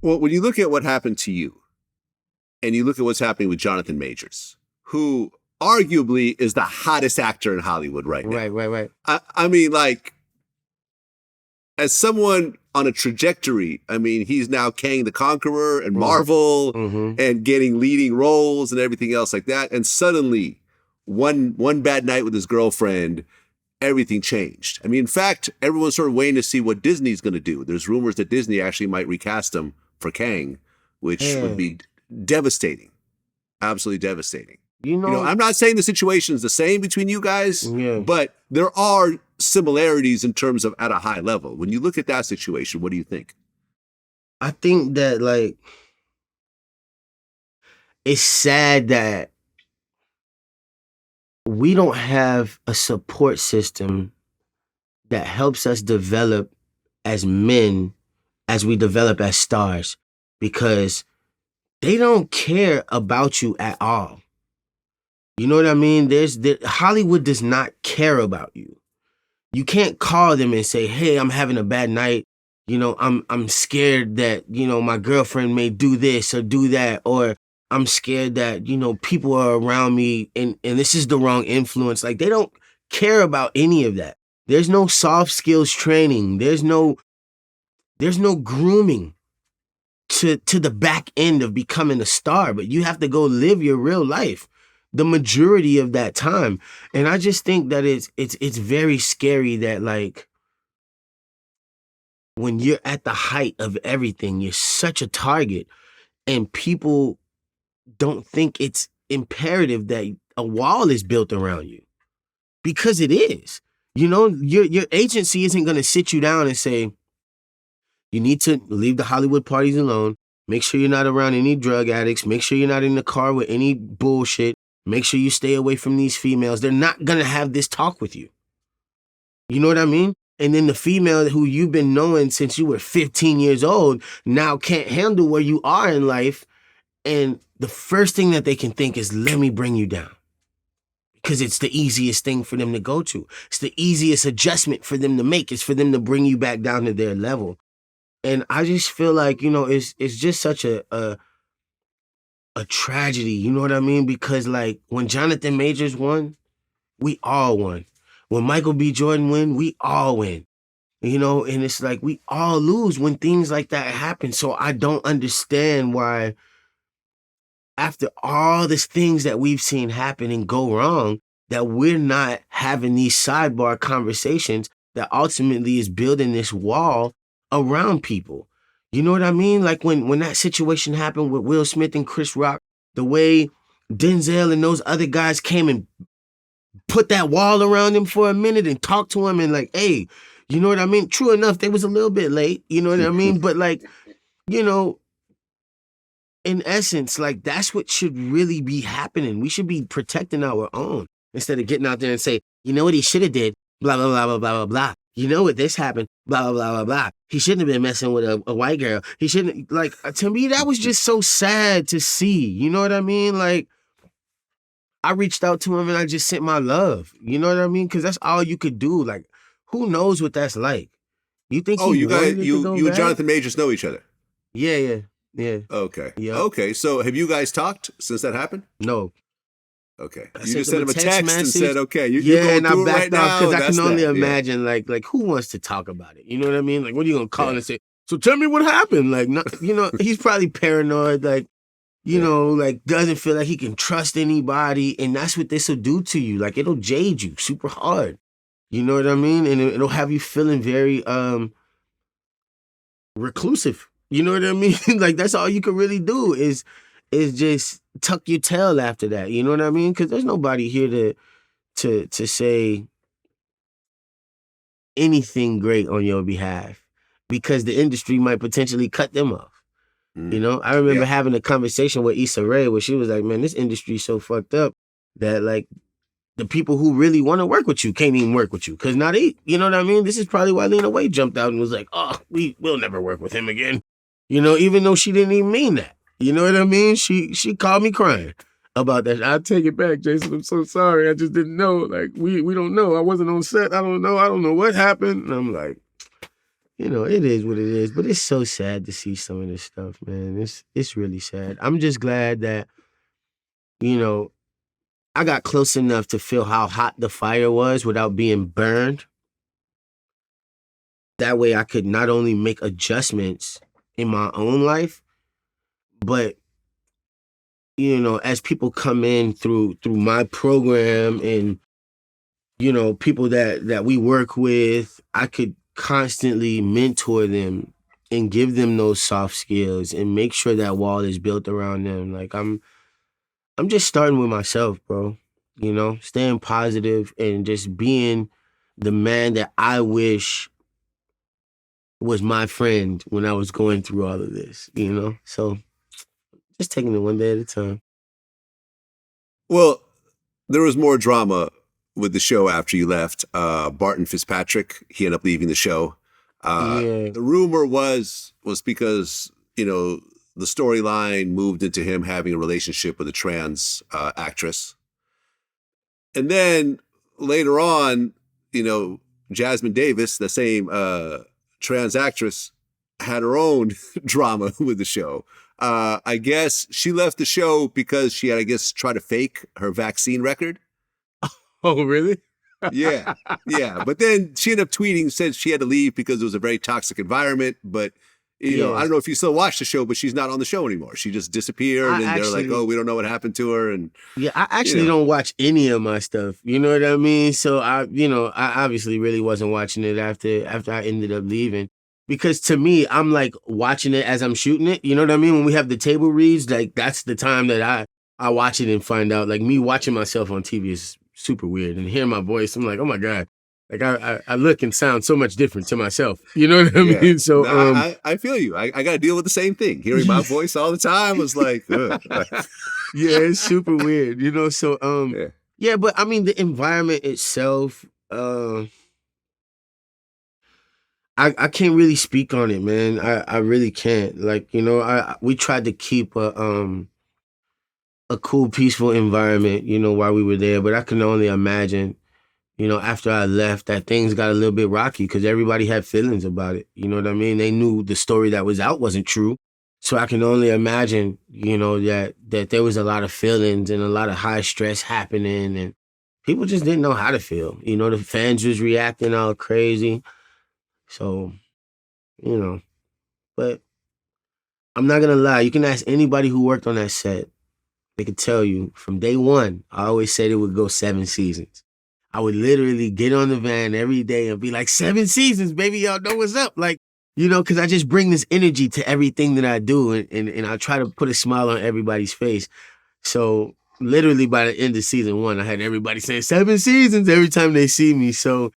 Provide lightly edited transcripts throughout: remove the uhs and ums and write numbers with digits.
Well, when you look at what happened to you, and you look at what's happening with Jonathan Majors, who arguably is the hottest actor in Hollywood right now. Right. I mean, like, as someone on a trajectory, I mean, he's now Kang the Conqueror and Marvel and getting leading roles and everything else like that. And suddenly, one bad night with his girlfriend, everything changed. I mean, in fact, everyone's sort of waiting to see what Disney's going to do. There's rumors that Disney actually might recast him for Kang, which would be devastating. Absolutely devastating. You know, I'm not saying the situation is the same between you guys, but there are similarities in terms of at a high level. When you look at that situation, what do you think? I think that, like, it's sad that we don't have a support system that helps us develop as men as we develop as stars, because they don't care about you at all. You know what I mean? Hollywood does not care about you. You can't call them and say, hey, I'm having a bad night. You know, I'm scared that, you know, my girlfriend may do this or do that, or I'm scared that, you know, people are around me and this is the wrong influence. Like, they don't care about any of that. There's no soft skills training. There's no grooming to the back end of becoming a star, but you have to go live your real life the majority of that time. And I just think that it's very scary that, like, when you're at the height of everything, you're such a target, and people don't think it's imperative that a wall is built around you, because it is. You know, your agency isn't going to sit you down and say, you need to leave the Hollywood parties alone. Make sure you're not around any drug addicts. Make sure you're not in the car with any bullshit. Make sure you stay away from these females. They're not going to have this talk with you. You know what I mean? And then the female who you've been knowing since you were 15 years old now can't handle where you are in life. And the first thing that they can think is, let me bring you down. Because it's the easiest thing for them to go to. It's the easiest adjustment for them to make. It's for them to bring you back down to their level. And I just feel like, you know, it's just such a tragedy, you know what I mean? Because, like, when Jonathan Majors won, we all won. When Michael B. Jordan win, we all win. You know, and it's like we all lose when things like that happen. So I don't understand why, after all these things that we've seen happen and go wrong, that we're not having these sidebar conversations that ultimately is building this wall around people. You know what I mean? Like when that situation happened with Will Smith and Chris Rock, the way Denzel and those other guys came and put that wall around him for a minute and talked to him and, like, hey, you know what I mean? True enough, they was a little bit late, you know what I mean? But, like, you know, in essence, like, that's what should really be happening. We should be protecting our own instead of getting out there and say, you know what he should have did? Blah, blah, blah, blah, blah, blah, blah. You know what this happened? Blah, blah, blah, blah, blah. He shouldn't have been messing with a white girl. He shouldn't, like, to me, that was just so sad to see. You know what I mean? Like, I reached out to him and I just sent my love. You know what I mean? Because that's all you could do. Like, who knows what that's like? You think you and Jonathan Majors know each other? Yeah. Okay. Yep. Okay. So have you guys talked since that happened? No. Okay. You just sent him a text message and said, okay, you're and going I through it backed right off because now. I can only imagine, like, who wants to talk about it? You know what I mean? Like, what are you going to call and say, so tell me what happened? Like, not, you know, he's probably paranoid, like, you know, like, doesn't feel like he can trust anybody. And that's what this will do to you. Like, it'll jade you super hard. You know what I mean? And it'll have you feeling very reclusive. You know what I mean? Like, that's all you can really do is just tuck your tail after that. You know what I mean? Because there's nobody here to say anything great on your behalf, because the industry might potentially cut them off. You know, I remember having a conversation with Issa Rae where she was like, man, this industry's so fucked up that, like, the people who really want to work with you can't even work with you. Because now they, you know what I mean? This is probably why Lena Waithe jumped out and was like, oh, we'll never work with him again. You know, even though she didn't even mean that. You know what I mean? She called me crying about that. I'll take it back, Jason. I'm so sorry. I just didn't know. Like, we don't know. I wasn't on set. I don't know what happened. And I'm like, it is what it is. But it's so sad to see some of this stuff, man. It's really sad. I'm just glad that, I got close enough to feel how hot the fire was without being burned. That way I could not only make adjustments in my own life, but as people come in through my program and people that we work with, I could constantly mentor them and give them those soft skills and make sure that wall is built around them. Like I'm just starting with myself, bro. Staying positive and just being the man that I wish was my friend when I was going through all of this, So just taking it one day at a time. Well, there was more drama with the show after you left. Barton Fitzpatrick, he ended up leaving the show. Yeah. The rumor was because, the storyline moved into him having a relationship with a trans actress. And then later on, Jasmine Davis, the same trans actress, had her own drama with the show. I guess she left the show because she had, tried to fake her vaccine record. Oh, really? Yeah. But then she ended up tweeting, said she had to leave because it was a very toxic environment. But, I don't know if you still watch the show, but she's not on the show anymore. She just disappeared they're like, oh, we don't know what happened to her. And yeah, I actually don't watch any of my stuff. You know what I mean? So I obviously really wasn't watching it after I ended up leaving. Because to me, I'm like watching it as I'm shooting it. You know what I mean? When we have the table reads, like that's the time that I watch it and find out. Like me watching myself on TV is super weird. And hearing my voice, I'm like, oh my God. Like I look and sound so much different to myself. You know what I mean? So I feel you. I got to deal with the same thing. Hearing my voice all the time was like, ugh. Yeah, it's super weird. So yeah, but I mean the environment itself, I can't really speak on it, man. I really can't. Like, we tried to keep a cool, peaceful environment, while we were there, but I can only imagine, after I left, that things got a little bit rocky because everybody had feelings about it. You know what I mean? They knew the story that was out wasn't true. So I can only imagine, that there was a lot of feelings and a lot of high stress happening and people just didn't know how to feel. The fans was reacting all crazy. So, but I'm not going to lie. You can ask anybody who worked on that set. They could tell you from day one, I always said it would go 7 seasons. I would literally get on the van every day and be like, 7 seasons, baby, y'all know what's up. Like, because I just bring this energy to everything that I do and I try to put a smile on everybody's face. So literally by the end of season 1, I had everybody saying 7 seasons every time they see me. So,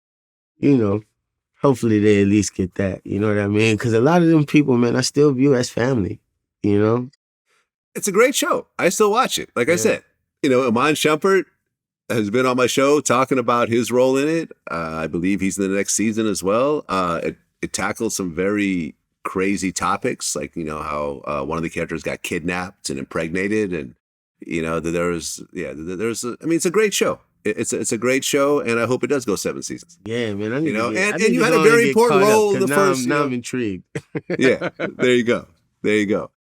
hopefully they at least get that. You know what I mean? Because a lot of them people, man, I still view as family, It's a great show. I still watch it. Like I said, Iman Shumpert has been on my show talking about his role in it. I believe he's in the next season as well. It tackles some very crazy topics, like, how one of the characters got kidnapped and impregnated. And, it's a great show. It's a great show, and I hope it does go 7 seasons. Yeah, man. And you had a very important role in the first. Now I'm intrigued. Yeah, there you go.